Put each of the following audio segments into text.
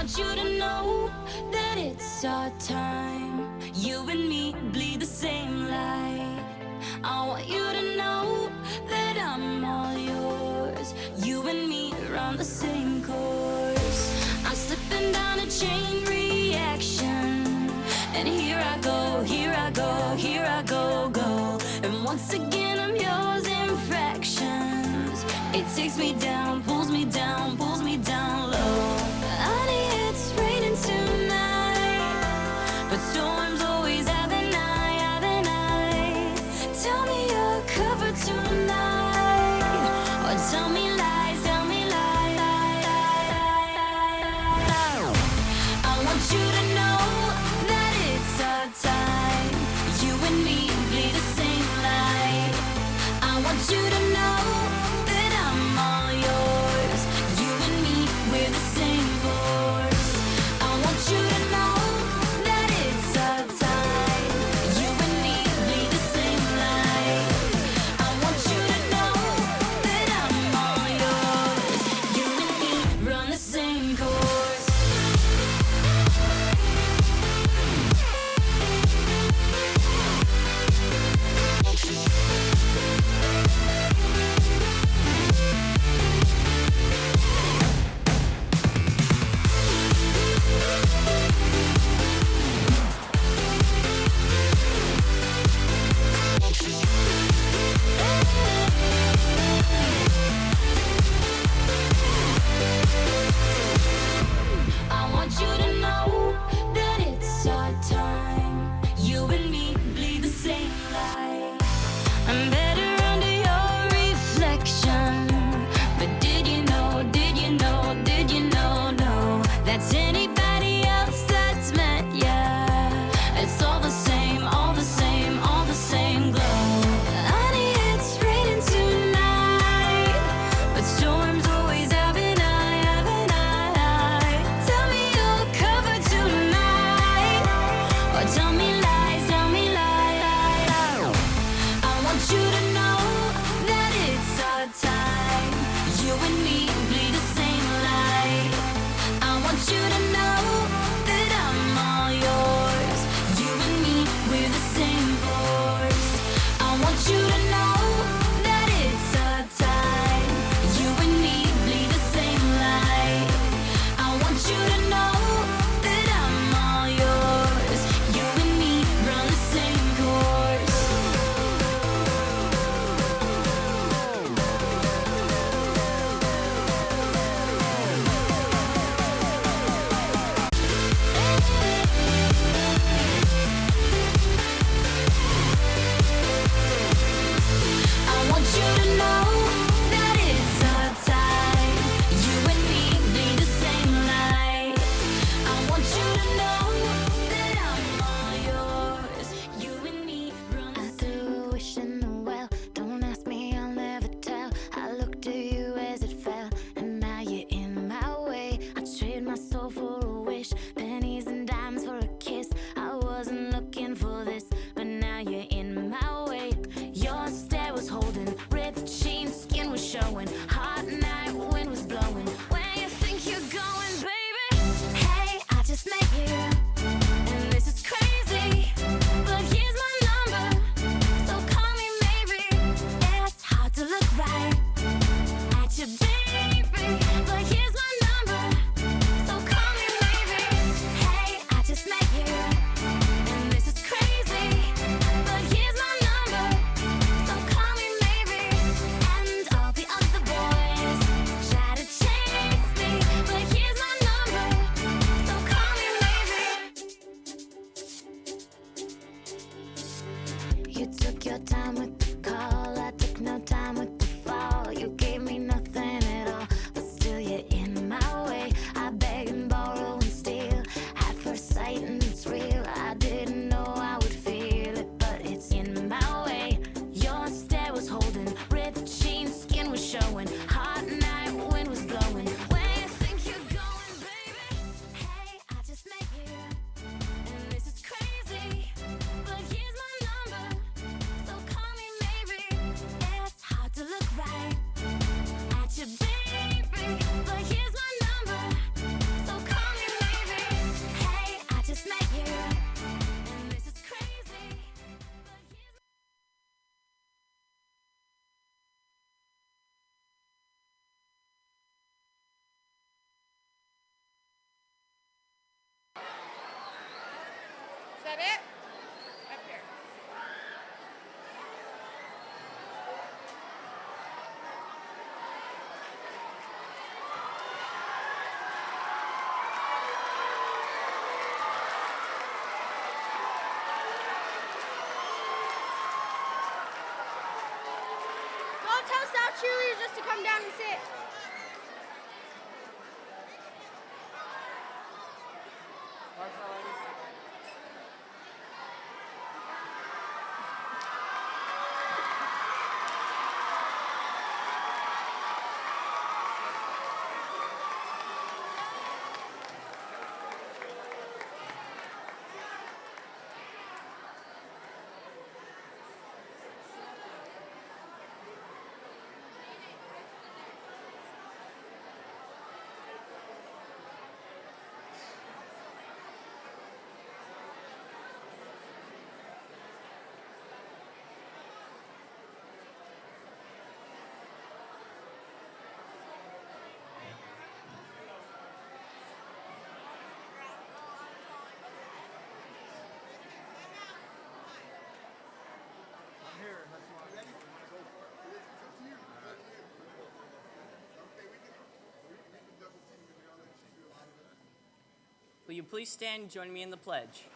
want you to know that it's our time. You and me bleed the same light. I want you to know that I'm all yours. You and me run the same course. I'm slipping down a chain reaction, and here I go, here I go, here I go, go. And once again I'm yours in fractions. It takes me down, pulls me down, pulls me down low. Honey, it's raining tonight, but storms always have an eye, have an eye. Tell me you're covered tonight, or tell me lies, tell me lies. I want you to know that it's our time. You and me bleed the same light. I want you to know that I'm all yours. You and me, we're the same force. I want you to know that it's our time. You and me bleed the same light. I want you to know that I'm all yours. You and me run the same course. I want you to know that it's our time. You and me bleed the same light. I'm better under your reflection. But did you know, did you know, did you know, no, that's anybody else that's met ya? It's all the same, all the same, all the same glow. Honey, it's raining tonight, but storms always have an eye, have an eye. Tell me you're covered tonight, or tell me lies, tell me lies. I want you to know that it's our time. You and me bleed the same light. I want you to know that I'm all yours. You and me, we're the same force. I want you to know that it's our time. You and me bleed the same light. I want you to know that I'm all yours. You and me run the same course. that it? Up here. Don't tell South cheerleaders just to come down and sit. Will you please stand and join me in the pledge?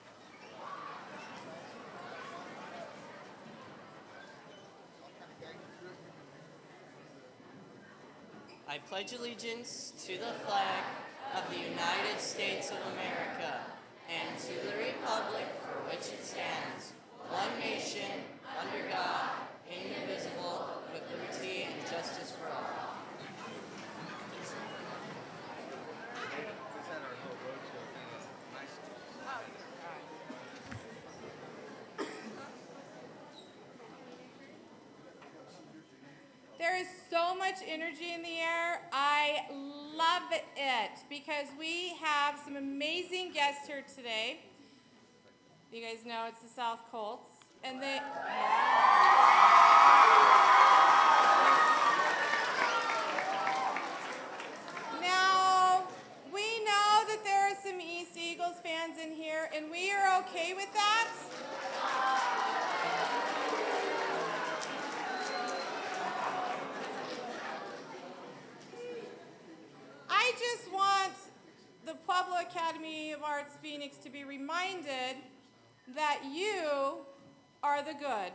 I pledge allegiance to the flag of the United States of America and to the republic for which it stands, one nation, under God, indivisible, with liberty and justice for all. There is so much energy in the air. I love it because we have some amazing guests here today. You guys know it's the South Colts, and they. Now, we know that there are some East Eagles fans in here, and we are okay with that. I just want the Pueblo Academy of Arts Phoenix to be reminded that you are the good,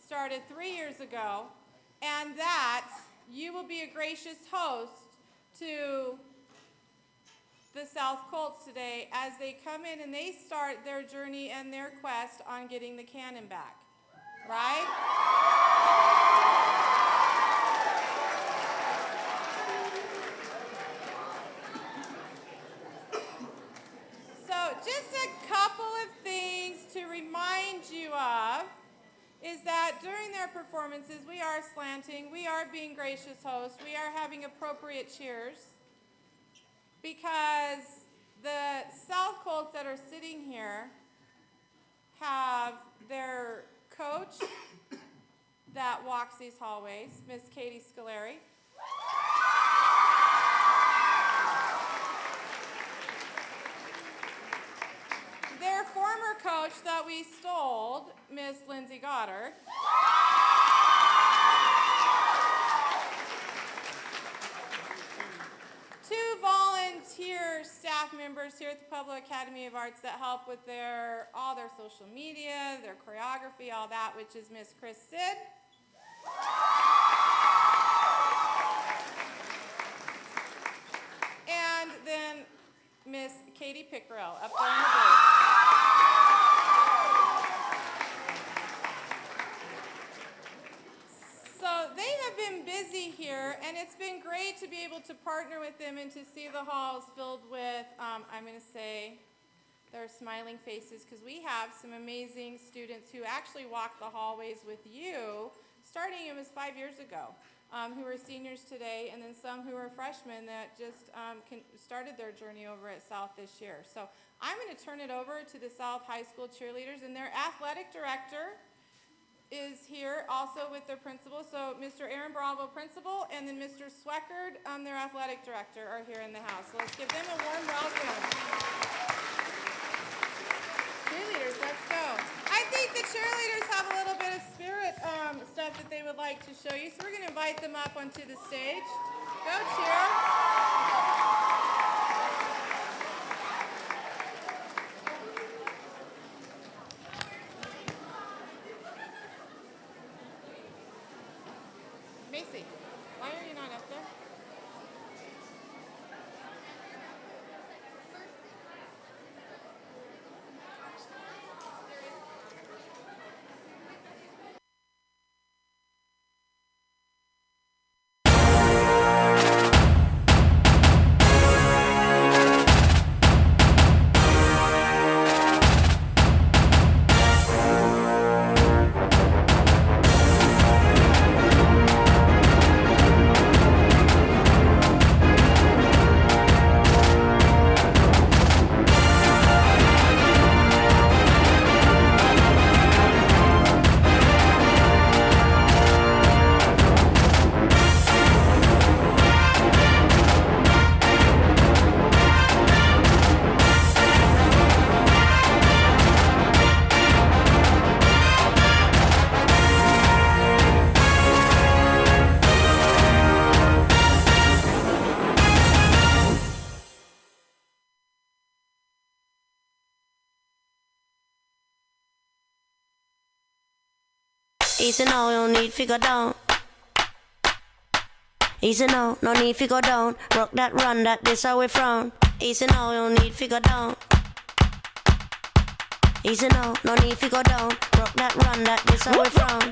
started 3 years ago, and that you will be a gracious host to the South Colts today as they come in and they start their journey and their quest on getting the cannon back, right? Just a couple of things to remind you of is that during their performances, we are slanting, we are being gracious hosts, we are having appropriate cheers, because the South Colts that are sitting here have their coach that walks these hallways, Miss Katie Scolari. Their former coach that we stole, Miss Lindsay Goddard. Two volunteer staff members here at the Pueblo Academy of Arts that help with all their social media, their choreography, all that, which is Miss Chris Sid. And then Miss Katie Pickerel up there in the booth. So they have been busy here, and it's been great to be able to partner with them and to see the halls filled with, I'm going to say, their smiling faces, because we have some amazing students who actually walk the hallways with you, starting it was 5 years ago, who are seniors today, and then some who are freshmen that just started their journey over at South this year. So I'm going to turn it over to the South High School cheerleaders, and their athletic director is here also with their principal. So Mr. Aaron Bravo, principal, and then Mr. Sweckard, their athletic director, are here in the house. So let's give them a warm welcome. Cheerleaders, Let's go. I think the cheerleaders have a little bit of spirit stuff that they would like to show you, so we're going to invite them up onto the stage. Go cheer. Macy, why are you not up there? Easy now, no need fi go down. Easy now, no need fi go down. Rock that, run that, this how we frown. Easy now, no need fi go down. Easy now, no need fi go down. Rock that, run that, this how we frown.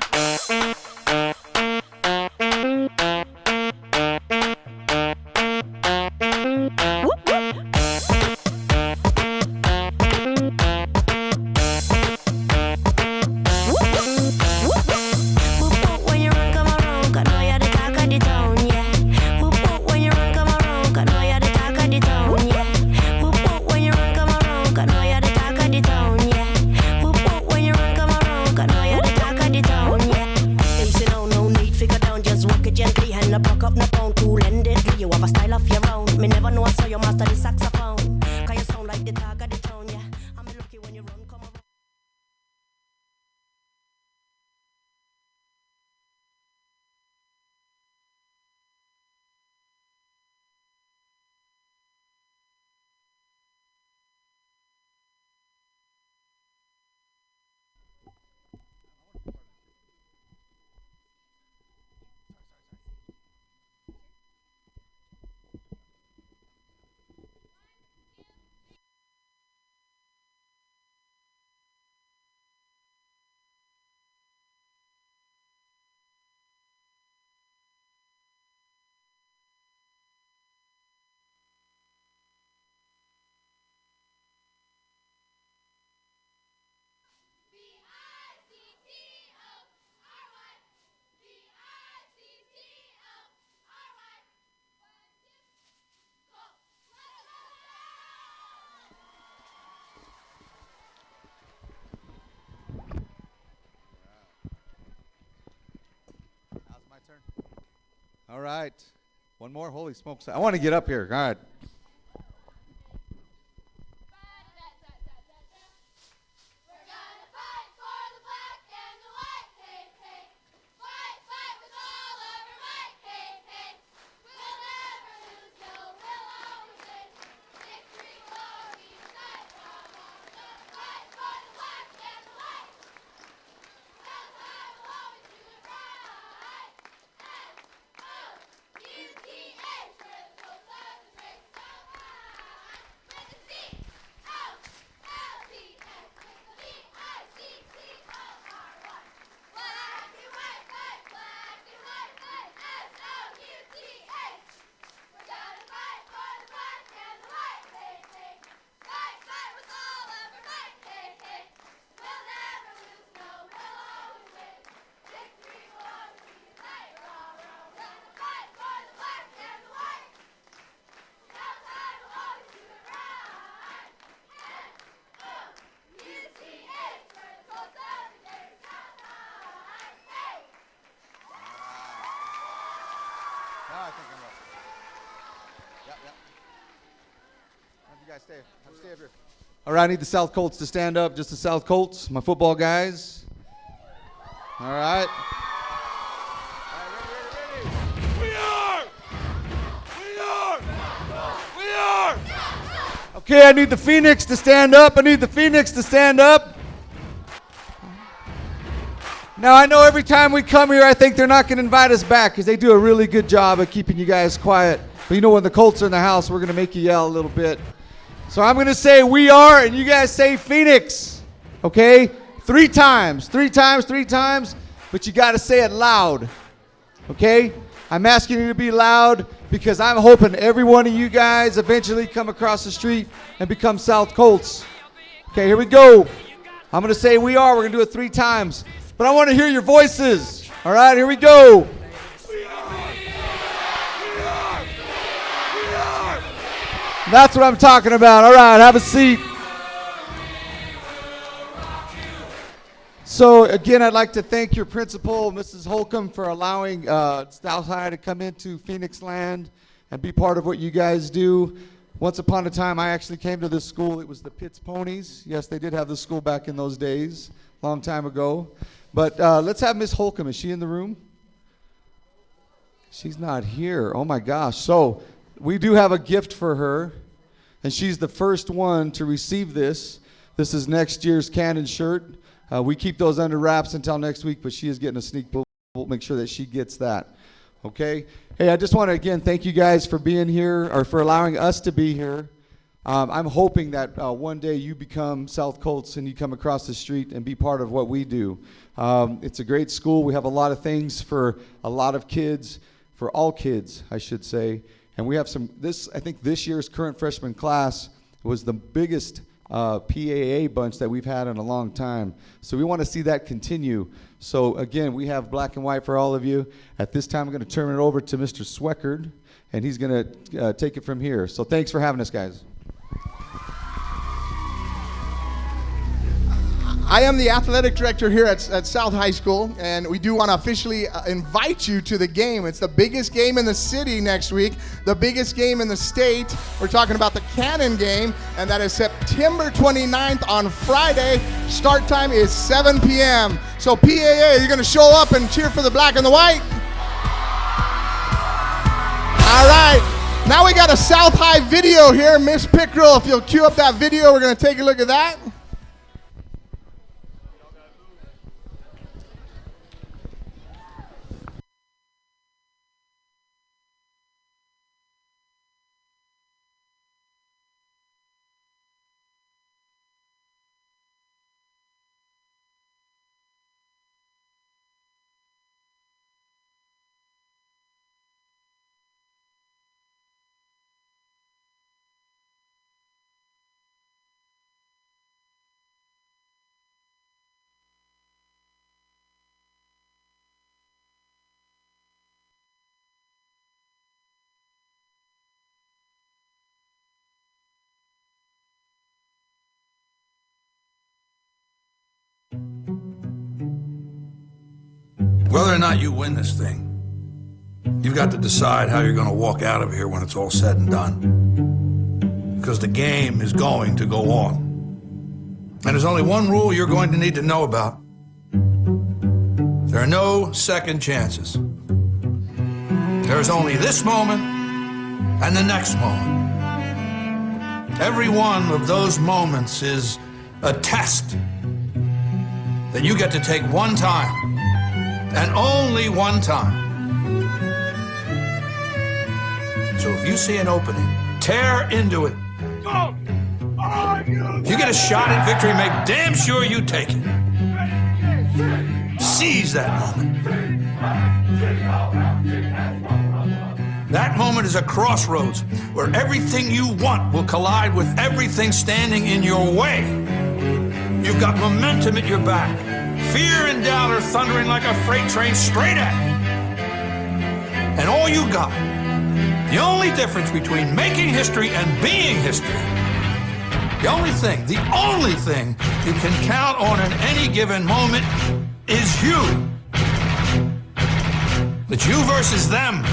All right. One more. Holy smokes. I want to get up here. All right. I think I'm up. Yep. Have you guys stay up here. All right, I need the South Colts to stand up. Just the South Colts, my football guys. All right. Okay, I need the Phoenix to stand up. I need the Phoenix to stand up. Now, I know every time we come here, I think they're not going to invite us back because they do a really good job of keeping you guys quiet. But you know, when the Colts are in the house, we're going to make you yell a little bit. So I'm going to say we are, and you guys say Phoenix. Okay? 3 times. 3 times, 3 times. But you got to say it loud. Okay? I'm asking you to be loud because I'm hoping every one of you guys eventually come across the street and become South Colts. Okay, here we go. I'm going to say we are. We're going to do it 3 times. But I want to hear your voices. All right, here we go. That's what I'm talking about. All right, have a seat. So, again, I'd like to thank your principal, Mrs. Holcomb, for allowing South High to come into Phoenix Land and be part of what you guys do. Once upon a time, I actually came to this school. It was the Pitts Ponies. Yes, they did have this school back in those days, long time ago. But let's have Miss Holcomb. Is she in the room? She's not here. Oh, my gosh. So we do have a gift for her, and she's the first one to receive this. This is next year's Cannon shirt. We keep those under wraps until next week, but she is getting a sneak peek. We'll make sure that she gets that. Okay? Hey, I just want to, again, thank you guys for being here, or for allowing us to be here. I'm hoping that one day you become South Colts and you come across the street and be part of what we do. It's a great school. We have a lot of things for a lot of kids, for all kids, I should say. And we have I think this year's current freshman class was the biggest PAA bunch that we've had in a long time. So we want to see that continue. So again, we have black and white for all of you. At this time, I'm going to turn it over to Mr. Sweckard, and he's going to take it from here. So thanks for having us, guys. I am the athletic director here at South High School, and we do want to officially invite you to the game. It's the biggest game in the city next week, the biggest game in the state. We're talking about the Cannon game, and that is September 29th on Friday. Start time is 7 p.m. So PAA, you're going to show up and cheer for the black and the white? All right. Now we got a South High video here. Miss Pickrell, if you'll cue up that video, we're going to take a look at that. Whether or not you win this thing, you've got to decide how you're going to walk out of here when it's all said and done. Because the game is going to go on. And there's only one rule you're going to need to know about. There are no second chances. There's only this moment and the next moment. Every one of those moments is a test that you get to take one time. And only one time. So if you see an opening, tear into it. If you get a shot at victory, make damn sure you take it. Seize that moment. That moment is a crossroads where everything you want will collide with everything standing in your way. You've got momentum at your back. Fear and doubt are thundering like a freight train straight at you. And all you got, the only difference between making history and being history, the only thing you can count on in any given moment is you. It's you versus them.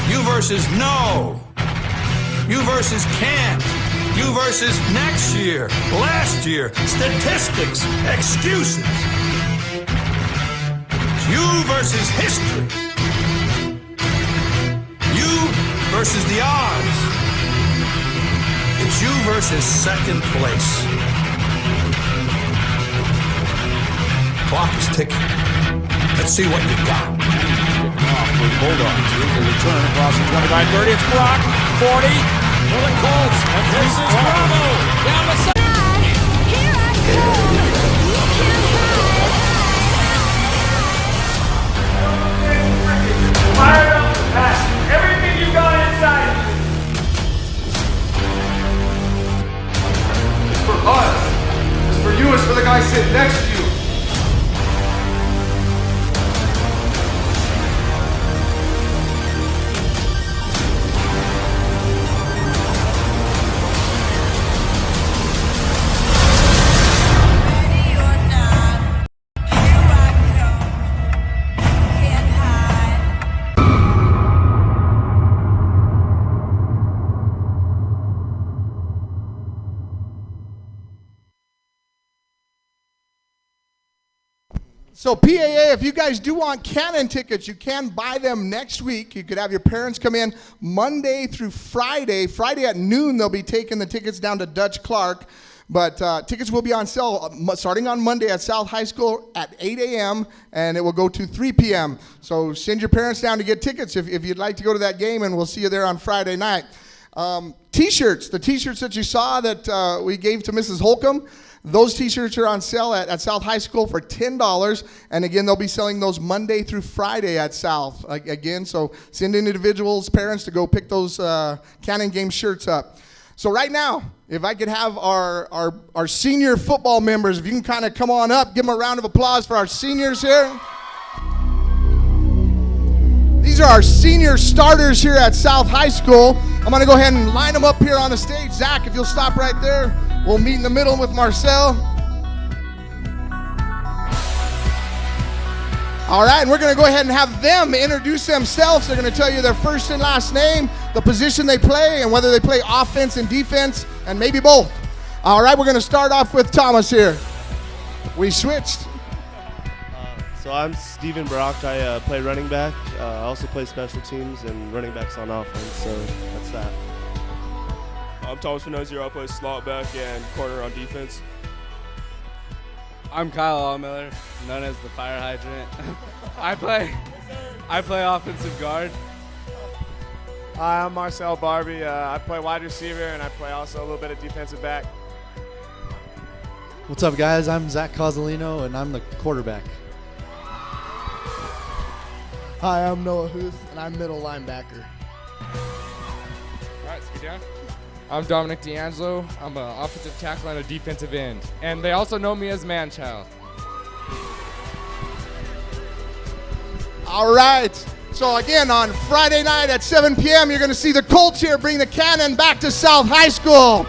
You versus no. You versus can't. You versus next year, last year, statistics, excuses. It's you versus history. You versus the odds. It's you versus second place. Clock is ticking. Let's see what you got. Off with Bulldogs. Here's a return across the 25-30. It's Brock, 40 for the Colts. And this is Bravo down the side. Here I come. You can't hide. Fire up the pack. Everything you got inside. It's for us. It's for you. It's for the guy sitting next to you. So PAA, if you guys do want Cannon tickets, you can buy them next week. You could have your parents come in Monday through Friday. Friday at noon, they'll be taking the tickets down to Dutch Clark. But tickets will be on sale starting on Monday at South High School at 8 a.m. and it will go to 3 p.m. So send your parents down to get tickets if you'd like to go to that game, and we'll see you there on Friday night. T-shirts, the T-shirts that you saw that we gave to Mrs. Holcomb, those T-shirts are on sale at South High School for $10. And again, they'll be selling those Monday through Friday at South. Again, so send individuals, parents to go pick those Cannon Game shirts up. So right now, if I could have our senior football members, if you can kind of come on up, give them a round of applause for our seniors here. These are our senior starters here at South High School. I'm going to go ahead and line them up here on the stage. Zach, if you'll stop right there. We'll meet in the middle with Marcel. All right, and we're going to go ahead and have them introduce themselves. They're going to tell you their first and last name, the position they play, and whether they play offense and defense, and maybe both. All right, we're going to start off with Thomas here. We switched. So I'm Steven Brock. I play running back. I also play special teams and running backs on offense, so that's that. I'm Thomas Finozio. I play slot back and corner on defense. I'm Kyle Allmiller, known as the fire hydrant. I play offensive guard. Hi, I'm Marcel Barbie. I play wide receiver, and I play also a little bit of defensive back. What's up, guys? I'm Zach Cozzolino, and I'm the quarterback. Hi, I'm Noah Huth, and I'm middle linebacker. All right, let's get down. I'm Dominic D'Angelo. I'm an offensive tackle and a defensive end. And they also know me as Manchild. All right. So again, on Friday night at 7 p.m., you're going to see the Colts here bring the Cannon back to South High School.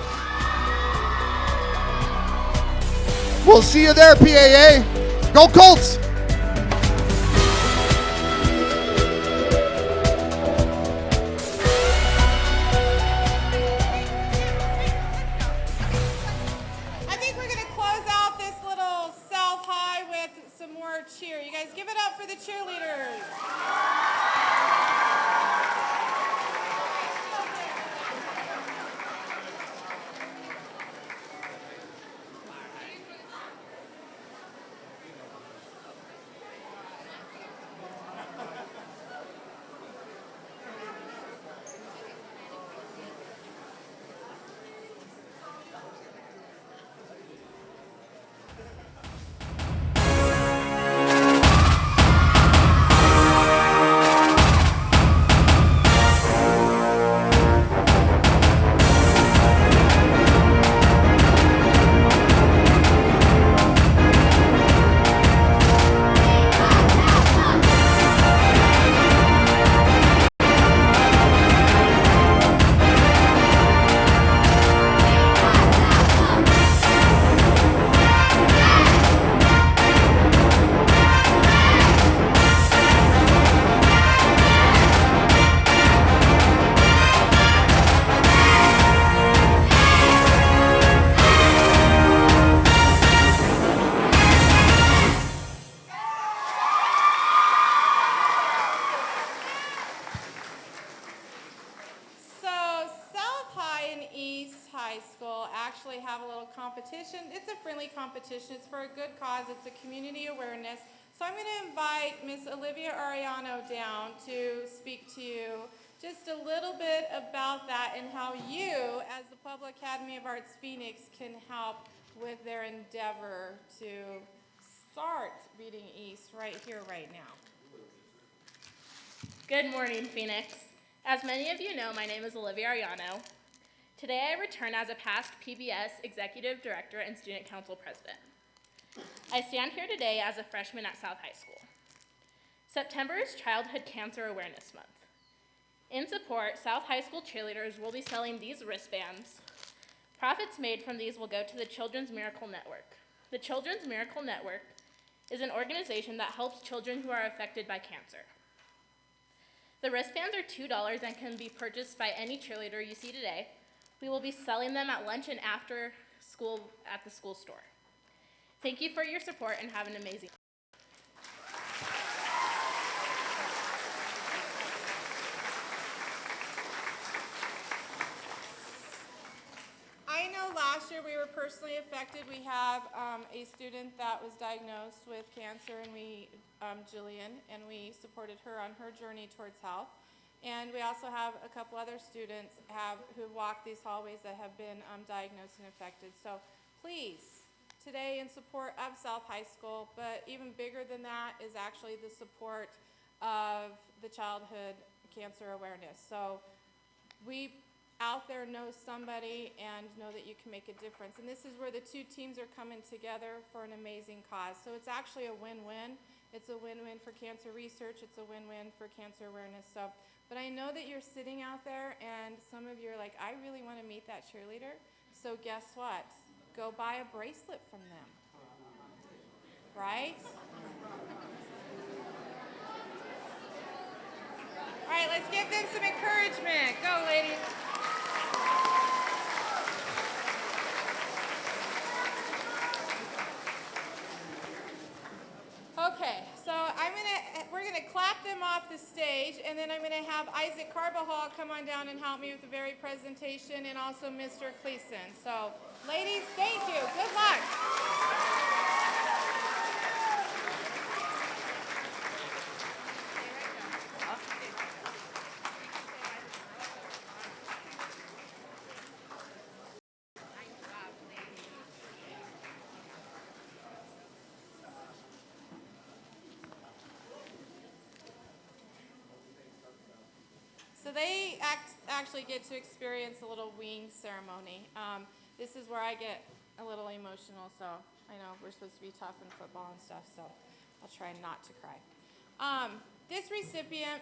We'll see you there, PAA. Go Colts! Cheer. You guys give it up for the cheerleaders. competition. It's a friendly competition. It's for a good cause. It's a community awareness. So I'm going to invite Miss Olivia Arellano down to speak to you just a little bit about that and how you, as the Public Academy of Arts Phoenix, can help with their endeavor to start Reading East right here, right now. Good morning, Phoenix. As many of you know, my name is Olivia Arellano. Today I return as a past PBS Executive Director and Student Council President. I stand here today as a freshman at South High School. September is Childhood Cancer Awareness Month. In support, South High School cheerleaders will be selling these wristbands. Profits made from these will go to the Children's Miracle Network. The Children's Miracle Network is an organization that helps children who are affected by cancer. The wristbands are $2 and can be purchased by any cheerleader you see today. We will be selling them at lunch and after school at the school store. Thank you for your support and have an amazing day. I know last year we were personally affected. We have a student that was diagnosed with cancer, and Jillian, and we supported her on her journey towards health. And we also have a couple other students who walked these hallways that have been diagnosed and affected. So please, today in support of South High School, but even bigger than that is actually the support of the childhood cancer awareness. So we out there know somebody and know that you can make a difference. And this is where the two teams are coming together for an amazing cause. So it's actually a win-win. It's a win-win for cancer research. It's a win-win for cancer awareness. So, but I know that you're sitting out there and some of you are like, I really want to meet that cheerleader. So guess what? Go buy a bracelet from them. Right? All right, let's give them some encouragement. Go, ladies. Okay, so we're gonna clap them off the stage, and then I'm gonna have Isaac Carbajal come on down and help me with the very presentation, and also Mr. Cleason. So, ladies, thank you. Good luck. So they actually get to experience a little wing ceremony. This is where I get a little emotional, so I know we're supposed to be tough in football and stuff, so I'll try not to cry. This recipient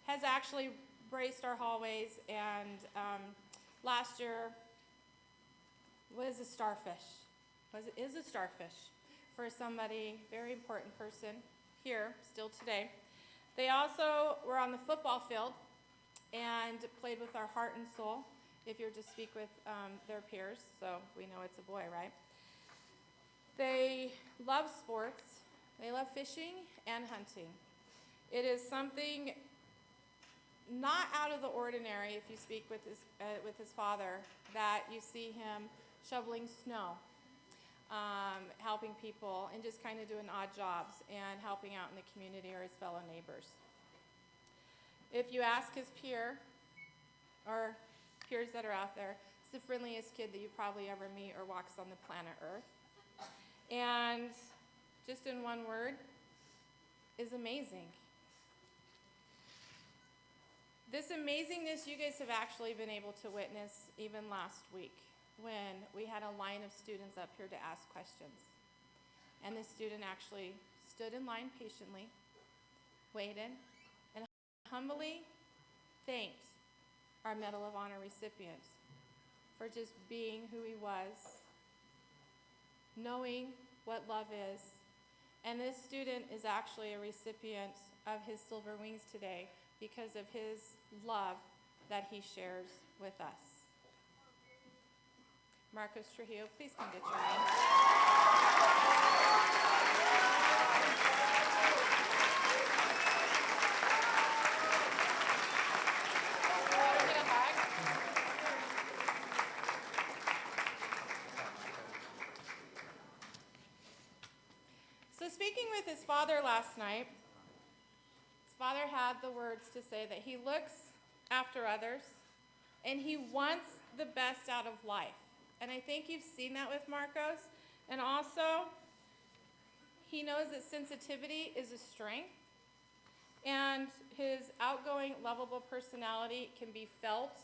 has actually braced our hallways, and last year was a starfish. Is a starfish for somebody, very important person here still today. They also were on the football field and played with our heart and soul, if you're to speak with their peers, so we know it's a boy, right? They love sports, they love fishing and hunting. It is something not out of the ordinary, if you speak with his father, that you see him shoveling snow, helping people, and just kind of doing odd jobs and helping out in the community or his fellow neighbors. If you ask his peer, or peers that are out there, it's the friendliest kid that you probably ever meet or walks on the planet Earth. And just in one word, is amazing. This amazingness you guys have actually been able to witness even last week, when we had a line of students up here to ask questions. And this student actually stood in line patiently, waited, and humbly thanked our Medal of Honor recipient for just being who he was, knowing what love is. And this student is actually a recipient of his Silver Wings today because of his love that he shares with us. Marcos Trujillo, please come get your name. last night, his father had the words to say that he looks after others and he wants the best out of life. And I think you've seen that with Marcos. And also, he knows that sensitivity is a strength, and his outgoing, lovable personality can be felt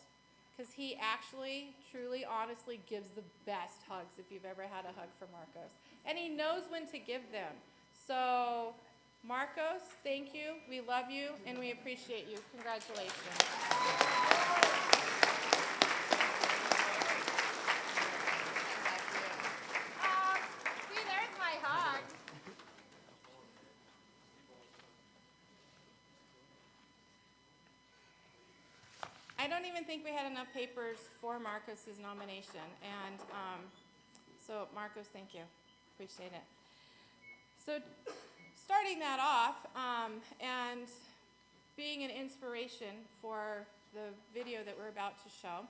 because he actually, truly, honestly gives the best hugs if you've ever had a hug from Marcos. And he knows when to give them. So, Marcos, thank you. We love you, and we appreciate you. Congratulations. See, there's my hug. I don't even think we had enough papers for Marcos's nomination, and so Marcos, thank you. Appreciate it. So, starting that off, and being an inspiration for the video that we're about to show,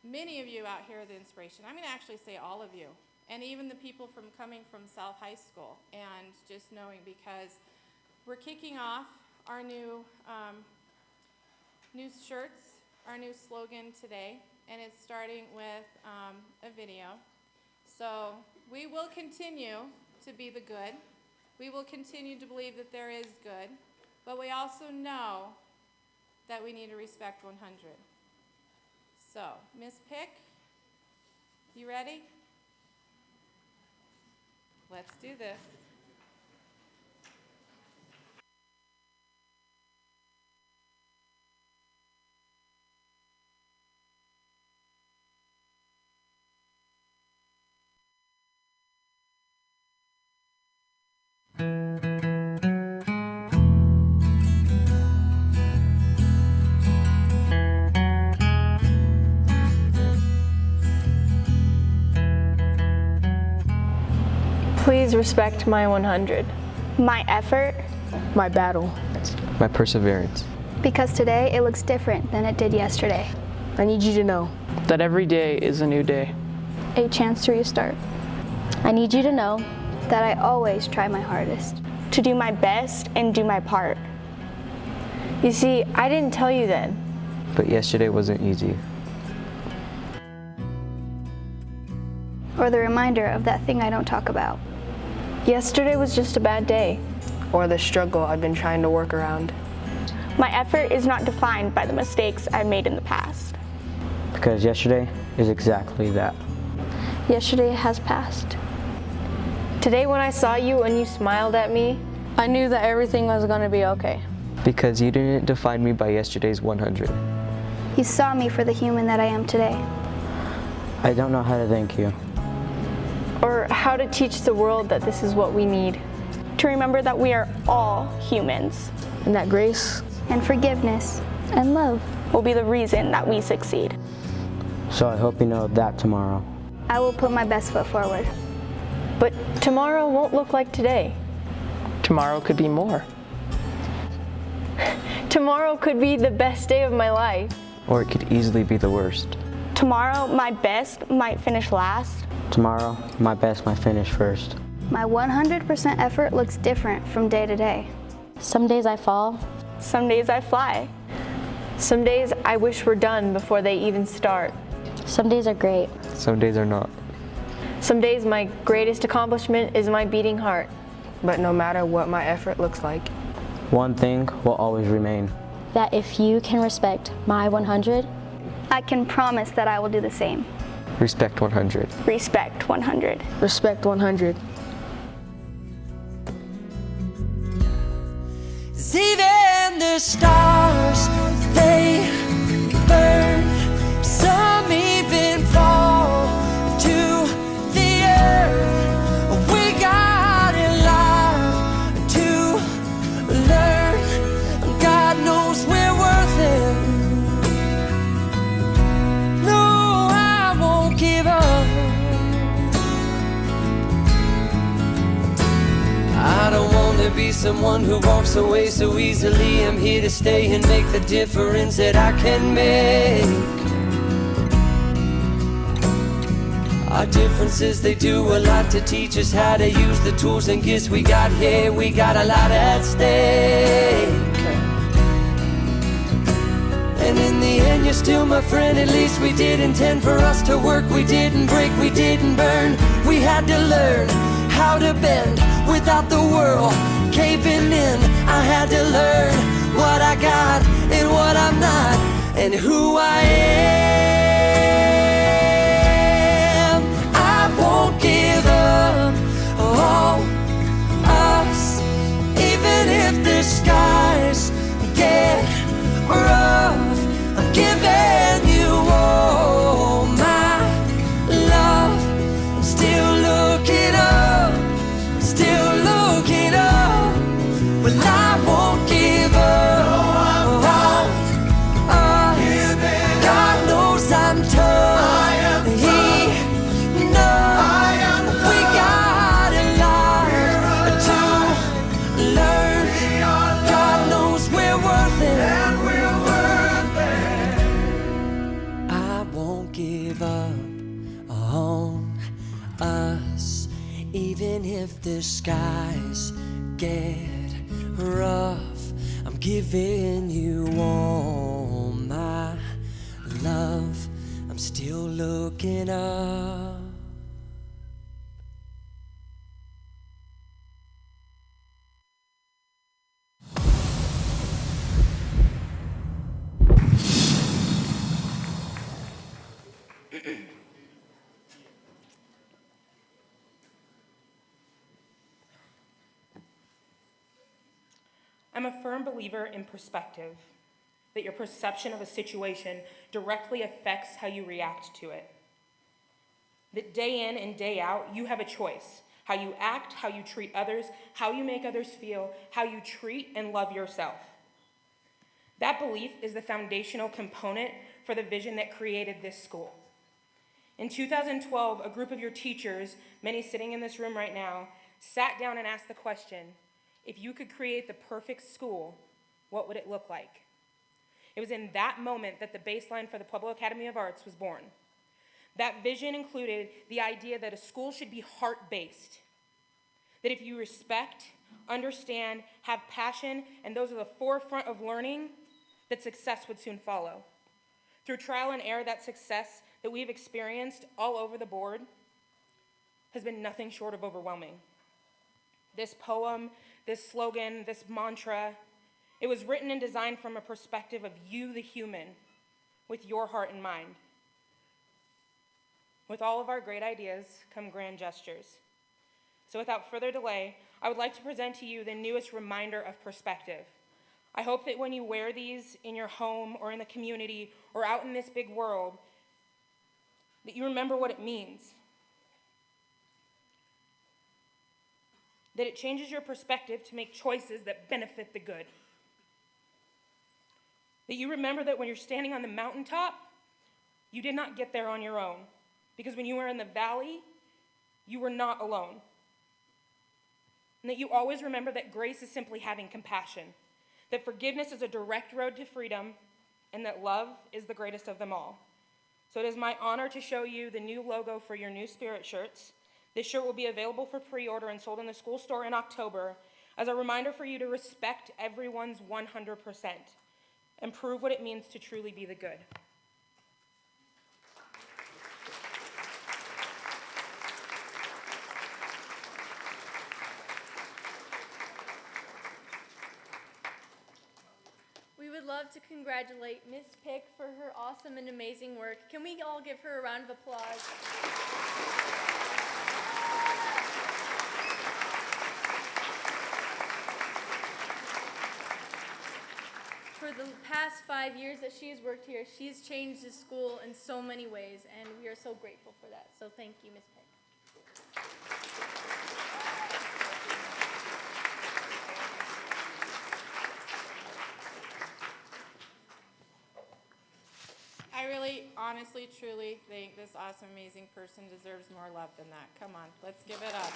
many of you out here are the inspiration. I'm going to actually say all of you, and even the people coming from South High School, and just knowing, because we're kicking off our new shirts, our new slogan today, and it's starting with a video. So we will continue to be the good. We will continue to believe that there is good, but we also know that we need to respect 100. So, Miss Pick, you ready? Let's do this. Please respect my 100. My effort. My battle. My perseverance. Because today it looks different than it did yesterday. I need you to know that every day is a new day. A chance to restart. I need you to know that I always try my hardest. To do my best and do my part. You see, I didn't tell you then. But yesterday wasn't easy. Or the reminder of that thing I don't talk about. Yesterday was just a bad day. Or the struggle I've been trying to work around. My effort is not defined by the mistakes I've made in the past. Because yesterday is exactly that. Yesterday has passed. Today when I saw you and you smiled at me, I knew that everything was going to be okay. Because you didn't define me by yesterday's 100. You saw me for the human that I am today. I don't know how to thank you. Or how to teach the world that this is what we need. To remember that we are all humans. And that grace and forgiveness and love will be the reason that we succeed. So I hope you know that tomorrow. I will put my best foot forward. But tomorrow won't look like today. Tomorrow could be more. Tomorrow could be the best day of my life. Or it could easily be the worst. Tomorrow, my best might finish last. Tomorrow, my best might finish first. My 100% effort looks different from day to day. Some days I fall. Some days I fly. Some days I wish we're done before they even start. Some days are great. Some days are not. Some days my greatest accomplishment is my beating heart. But no matter what my effort looks like, one thing will always remain. That if you can respect my 100, I can promise that I will do the same. Respect 100. Respect 100. Respect 100. Even the stars, they burn. Some even fall to the earth. We got a lot to learn. God knows we're worth it. No, I won't give up. I don't want to be someone who walks away so easily. I'm here to stay and make the difference that I can make. Our differences, they do a lot to teach us how to use the tools and gifts we got here. We got a lot at stake. And in the end, you're still my friend. At least we did intend for us to work. We didn't break, we didn't burn. We had to learn how to bend without the world caving in. I had to learn what I got and what I'm not, and who I am. I won't give up on us, even if the skies get rough. I'm giving you all my love. I'm still looking up, I'm still looking up. Well, I won't give up on us. God knows I'm tough. He knows we got a lot to learn. God knows we're worth it. I won't give up on us, even if the skies get rough. I'm giving you all my love. I'm still looking up. I'm a firm believer in perspective, that your perception of a situation directly affects how you react to it. That day in and day out, you have a choice. How you act, how you treat others, how you make others feel, how you treat and love yourself. That belief is the foundational component for the vision that created this school. In 2012, a group of your teachers, many sitting in this room right now, sat down and asked the question, if you could create the perfect school, what would it look like? It was in that moment that the baseline for the Pueblo Academy of Arts was born. That vision included the idea that a school should be heart-based, that if you respect, understand, have passion, and those are the forefront of learning, that success would soon follow. Through trial and error, that success that we've experienced all over the board has been nothing short of overwhelming. This poem, this slogan, this mantra, it was written and designed from a perspective of you, the human, with your heart in mind. With all of our great ideas come grand gestures. So without further delay, I would like to present to you the newest reminder of perspective. I hope that when you wear these in your home or in the community or out in this big world, that you remember what it means. That it changes your perspective to make choices that benefit the good. That you remember that when you're standing on the mountaintop, you did not get there on your own. Because when you were in the valley, you were not alone. And that you always remember that grace is simply having compassion. That forgiveness is a direct road to freedom, and that love is the greatest of them all. So it is my honor to show you the new logo for your new Spirit shirts. This shirt will be available for pre-order and sold in the school store in October as a reminder for you to respect everyone's 100% and prove what it means to truly be the good. We would love to congratulate Ms. Pick for her awesome and amazing work. Can we all give her a round of applause? For the past 5 years that she has worked here, she's changed the school in so many ways, and we are so grateful for that. So thank you, Ms. Pick. I really, honestly, truly think this awesome, amazing person deserves more love than that. Come on, let's give it up.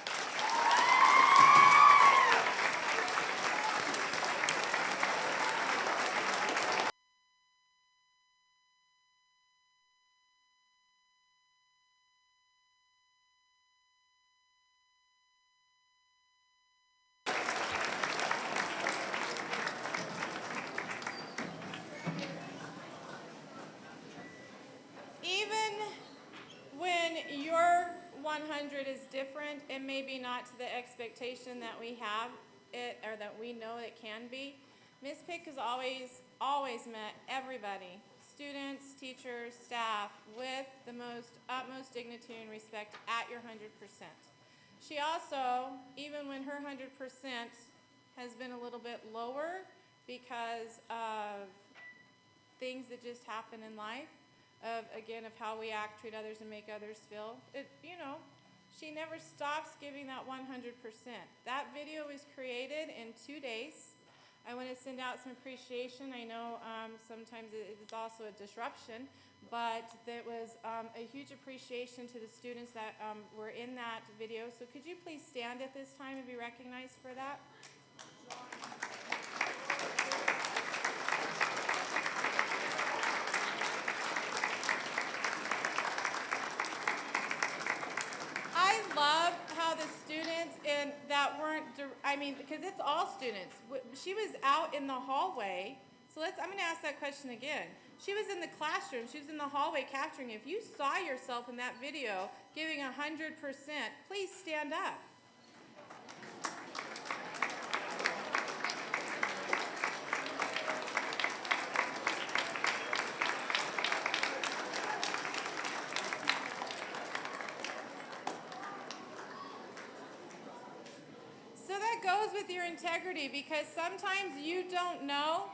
and maybe not to the expectation that we have it or that we know it can be. Miss Pick has always met everybody, students, teachers, staff, with the utmost dignity and respect at your 100%. She also, even when her 100% has been a little bit lower because of things that just happen in life, of how we act, treat others, and make others feel, she never stops giving that 100%. That video was created in 2 days. I want to send out some appreciation. I know sometimes it is also a disruption, but there was a huge appreciation to the students that were in that video. So could you please stand at this time and be recognized for that? I love how the students that weren't, because it's all students. She was out in the hallway. So I'm going to ask that question again. She was in the classroom. She was in the hallway capturing. If you saw yourself in that video giving 100%, please stand up. So that goes with your integrity, because sometimes you don't know.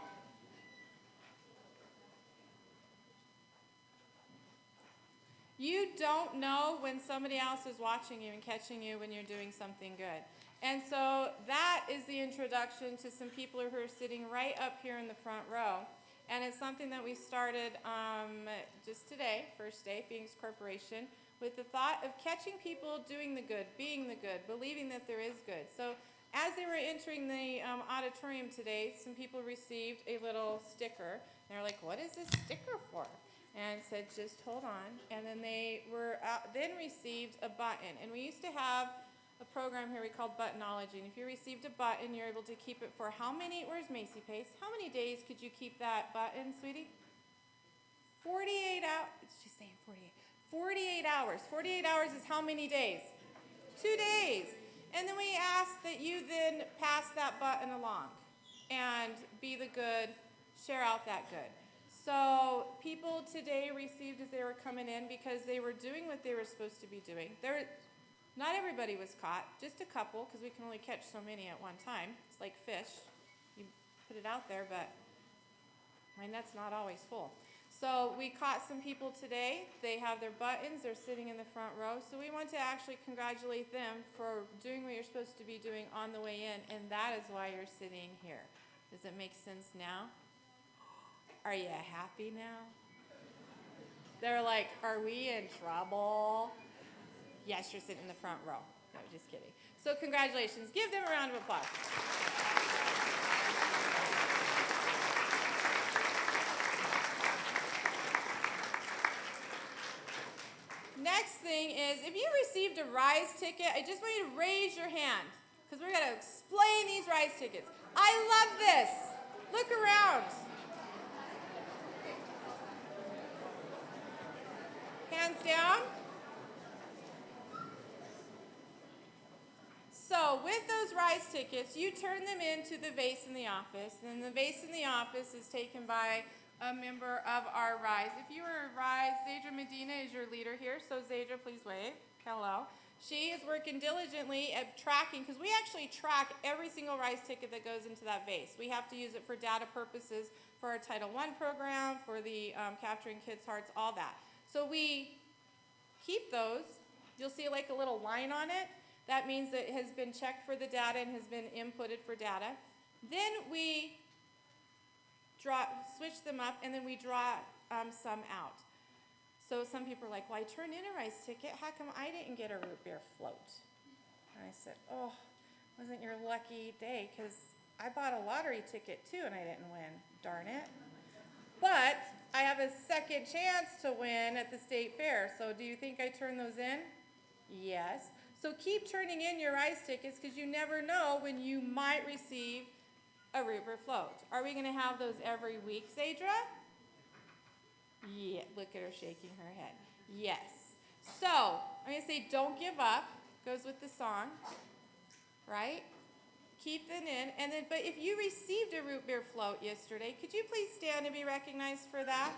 You don't know when somebody else is watching you and catching you when you're doing something good. And so that is the introduction to some people who are sitting right up here in the front row. And it's something that we started just today, first day, Phoenix Corporation, with the thought of catching people doing the good, being the good, believing that there is good. So as they were entering the auditorium today, some people received a little sticker. And they're like, what is this sticker for? And said, just hold on. And then they were then received a button. And we used to have a program here we called Buttonology. And if you received a button, you're able to keep it for how many? Where's Macy Pace? How many days could you keep that button, sweetie? 48 hours. She's saying 48. 48 hours. 48 hours is how many days? 2 days. And then we ask that you then pass that button along and be the good, share out that good. So people today received as they were coming in because they were doing what they were supposed to be doing. Not everybody was caught, just a couple, because we can only catch so many at one time. It's like fish. You put it out there, but my net's not always full. So we caught some people today. They have their buttons. They're sitting in the front row. So we want to actually congratulate them for doing what you're supposed to be doing on the way in, and that is why you're sitting here. Does it make sense now? Are you happy now? They're like, are we in trouble? Yes, you're sitting in the front row. No, just kidding. So congratulations. Give them a round of applause. Next thing is, if you received a Rise ticket, I just want you to raise your hand, because we're going to explain these Rise tickets. I love this. Look around. Hands down. So with those Rise tickets, you turn them into the vase in the office, and the vase in the office is taken by a member of our Rise. If you were a Rise, Zadra Medina is your leader here, so Zadra, please wave. Hello. She is working diligently at tracking, because we actually track every single Rise ticket that goes into that vase. We have to use it for data purposes for our Title I program, for the Capturing Kids' Hearts, all that. So we keep those. You'll see like a little line on it. That means that it has been checked for the data and has been inputted for data. Then we switch them up, and then we draw some out. So some people are like, well, I turned in a Rise ticket. How come I didn't get a root beer float? And I said, oh, wasn't your lucky day, because I bought a lottery ticket too and I didn't win. Darn it. But I have a second chance to win at the state fair. So do you think I turned those in? Yes. So keep turning in your Rise tickets, because you never know when you might receive a root beer float. Are we going to have those every week, Zadra? Yeah, look at her shaking her head. Yes. So I'm going to say don't give up. goes with the song, right? Keep it in, and then, but if you received a root beer float yesterday, could you please stand and be recognized for that?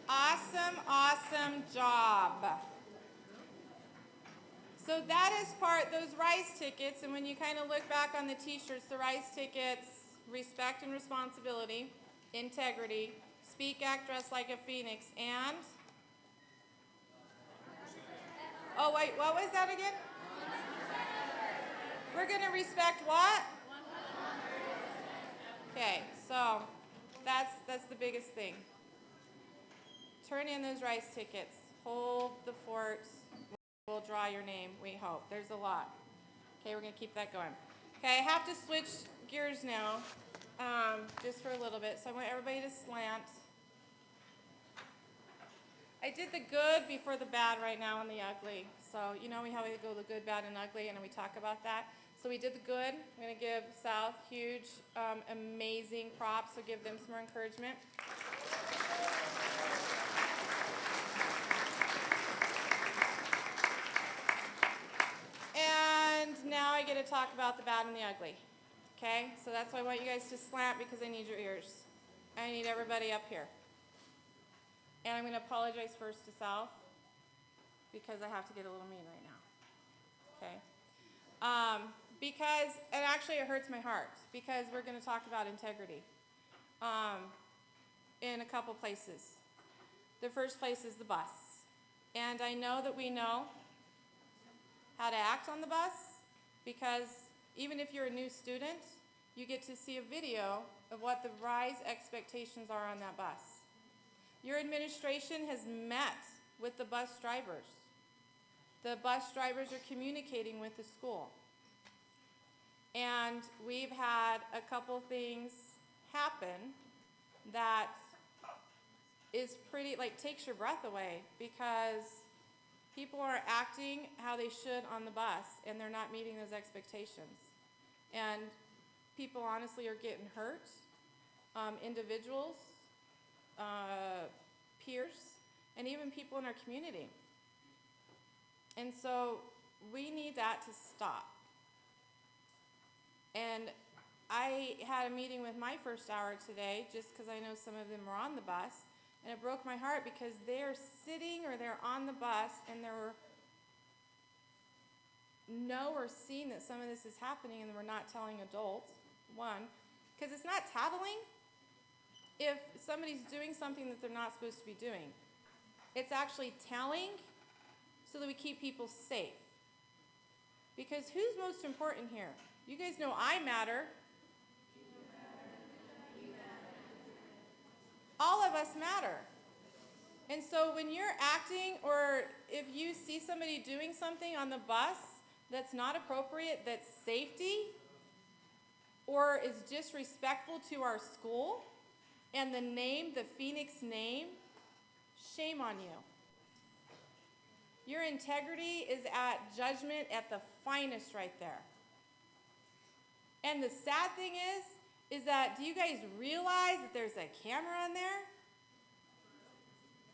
Awesome, awesome job. So that is those RISE tickets, and when you kind of look back on the t-shirts, the RISE tickets, respect and responsibility, integrity, speak, act, dress like a phoenix, and, oh wait, what was that again? We're going to respect what? Okay, so that's the biggest thing. Turn in those RISE tickets. Hold the fort. We'll draw your name, we hope. There's a lot. Okay, we're going to keep that going. Okay, I have to switch gears now, just for a little bit. So I want everybody to slant. I did the good before the bad right now and the ugly. So you know how we go the good, bad, and ugly, and we talk about that. So we did the good. I'm going to give South huge, amazing props, so give them some more encouragement. And now I get to talk about the bad and the ugly. Okay? So that's why I want you guys to slant, because I need your ears. I need everybody up here. And I'm going to apologize first to South, because I have to get a little mean right now. Okay? Because, and actually it hurts my heart, because we're going to talk about integrity in a couple places. The first place is the bus. And I know that we know how to act on the bus, because even if you're a new student, you get to see a video of what the RISE expectations are on that bus. Your administration has met with the bus drivers. The bus drivers are communicating with the school. And we've had a couple things happen that is pretty, takes your breath away, because people are acting how they should on the bus, and they're not meeting those expectations. And people honestly are getting hurt, individuals, peers, and even people in our community. And so we need that to stop. And I had a meeting with my first hour today, just because I know some of them were on the bus, and it broke my heart, because they're sitting or they're on the bus and they're seeing that some of this is happening, and we're not telling adults, one, because it's not tattling if somebody's doing something that they're not supposed to be doing. It's actually telling so that we keep people safe. Because who's most important here? You guys know I matter. All of us matter. And so when you're acting, or if you see somebody doing something on the bus that's not appropriate, that's safety, or is disrespectful to our school and the name, the Phoenix name, shame on you. Your integrity is at judgment at the finest right there. And the sad thing is that, do you guys realize that there's a camera on there?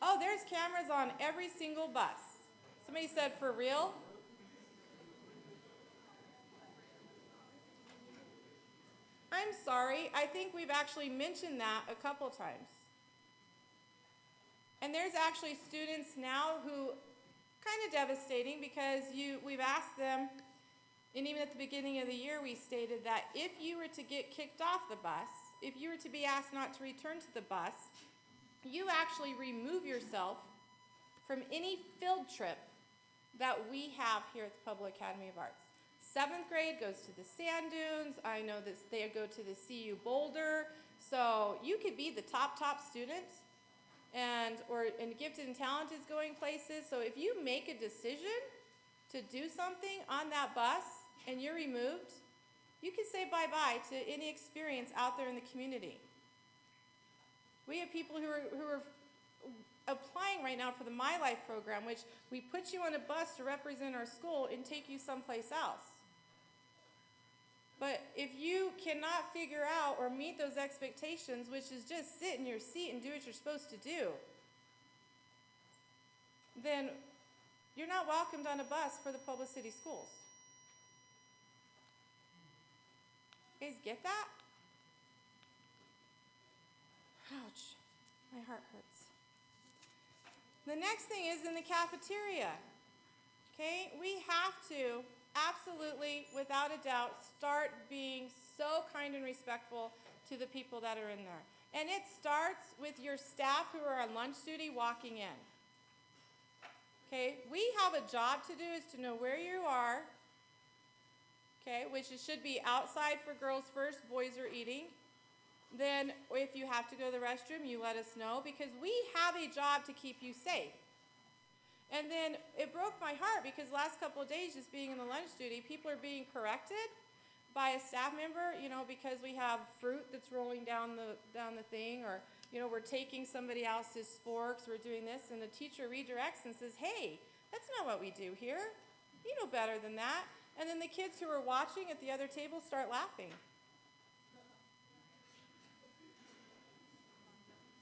Oh, there's cameras on every single bus. Somebody said, for real? I'm sorry, I think we've actually mentioned that a couple times. And there's actually students now who, kind of devastating, because we've asked them, and even at the beginning of the year we stated that if you were to get kicked off the bus, if you were to be asked not to return to the bus, you actually remove yourself from any field trip that we have here at the Public Academy of Arts. 7th grade goes to the sand dunes. I know that they go to the CU Boulder. So you could be the top student, and gifted and talented is going places. So if you make a decision to do something on that bus and you're removed, you can say bye-bye to any experience out there in the community. We have people who are applying right now for the My Life program, which we put you on a bus to represent our school and take you someplace else. But if you cannot figure out or meet those expectations, which is just sit in your seat and do what you're supposed to do, then you're not welcomed on a bus for the Pueblo City Schools. You guys get that? Ouch, my heart hurts. The next thing is in the cafeteria. Okay, we have to absolutely, without a doubt, start being so kind and respectful to the people that are in there. And it starts with your staff who are on lunch duty walking in. Okay, we have a job to do, is to know where you are, okay, which it should be outside for girls first, boys are eating. Then if you have to go to the restroom, you let us know, because we have a job to keep you safe. And then it broke my heart because last couple of days, just being in the lunch duty, people are being corrected by a staff member, you know, because we have fruit that's rolling down the thing, or, you know, we're taking somebody else's sporks, we're doing this, and the teacher redirects and says, hey, that's not what we do here. You know better than that. And then the kids who are watching at the other table start laughing.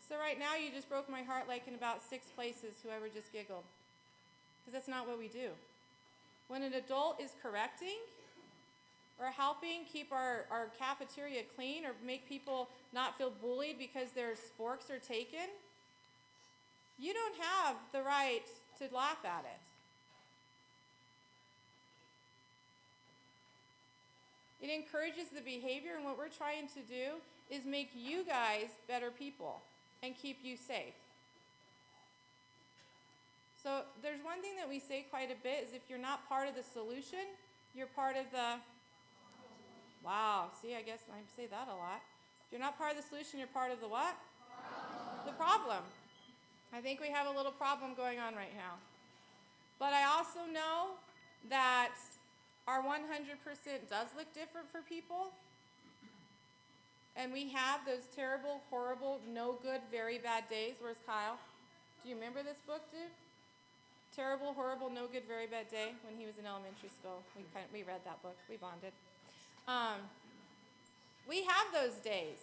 So right now you just broke my heart like in about 6 places, whoever just giggled. Because that's not what we do. When an adult is correcting or helping keep our cafeteria clean or make people not feel bullied because their sporks are taken, you don't have the right to laugh at it. It encourages the behavior, and what we're trying to do is make you guys better people and keep you safe. So there's one thing that we say quite a bit is if you're not part of the solution, you're part of the, wow, see, I guess I say that a lot. If you're not part of the solution, you're part of the what? The problem. I think we have a little problem going on right now. But I also know that our 100% does look different for people. And we have those terrible, horrible, no good, very bad days. Where's Kyle? Do you remember this book, dude? Terrible, horrible, no good, very bad day, when he was in elementary school. We read that book. We bonded. We have those days.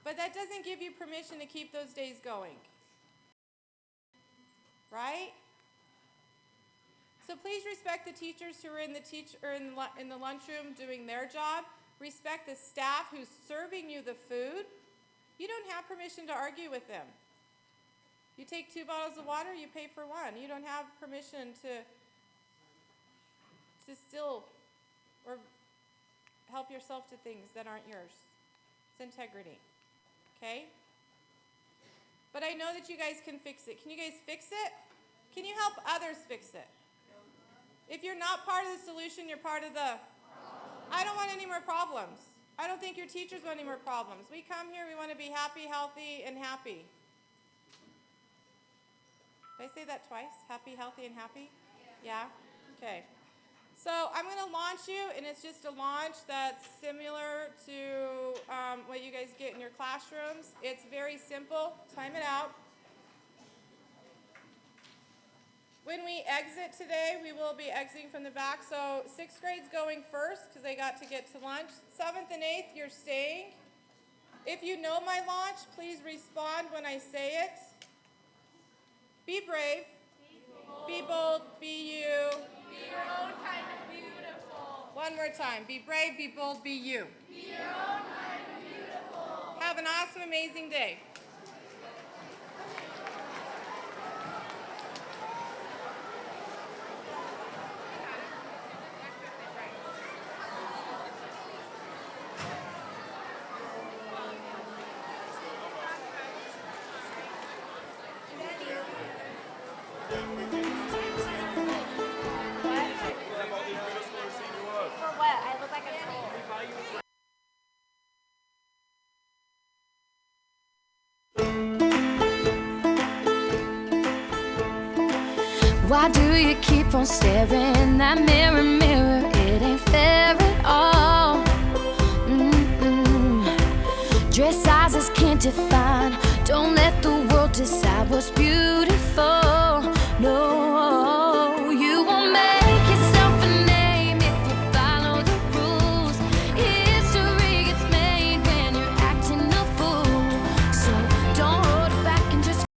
But that doesn't give you permission to keep those days going. Right? So please respect the teachers who are in the lunchroom doing their job. Respect the staff who's serving you the food. You don't have permission to argue with them. You take 2 bottles of water, you pay for 1. You don't have permission to steal or help yourself to things that aren't yours. It's integrity. Okay? But I know that you guys can fix it. Can you guys fix it? Can you help others fix it? If you're not part of the solution, you're part of the... I don't want any more problems. I don't think your teachers want any more problems. We come here, we want to be happy, healthy, and happy. Did I say that twice? Happy, healthy, and happy? Yeah? Okay. So I'm going to launch you, and it's just a launch that's similar to what you guys get in your classrooms. It's very simple. Time it out. When we exit today, we will be exiting from the back. So 6th grade's going first because they got to get to lunch. 7th and 8th, you're staying. If you know my launch, please respond when I say it. Be brave. Be bold. Be you. Be your own kind of beautiful. One more time. Be brave, be bold, be you. Be your own kind of beautiful. Have an awesome, amazing day. Why do you keep on staring in that mirror, mirror? It ain't fair at all. Dress sizes can't define. Don't let the world decide what's beautiful. No,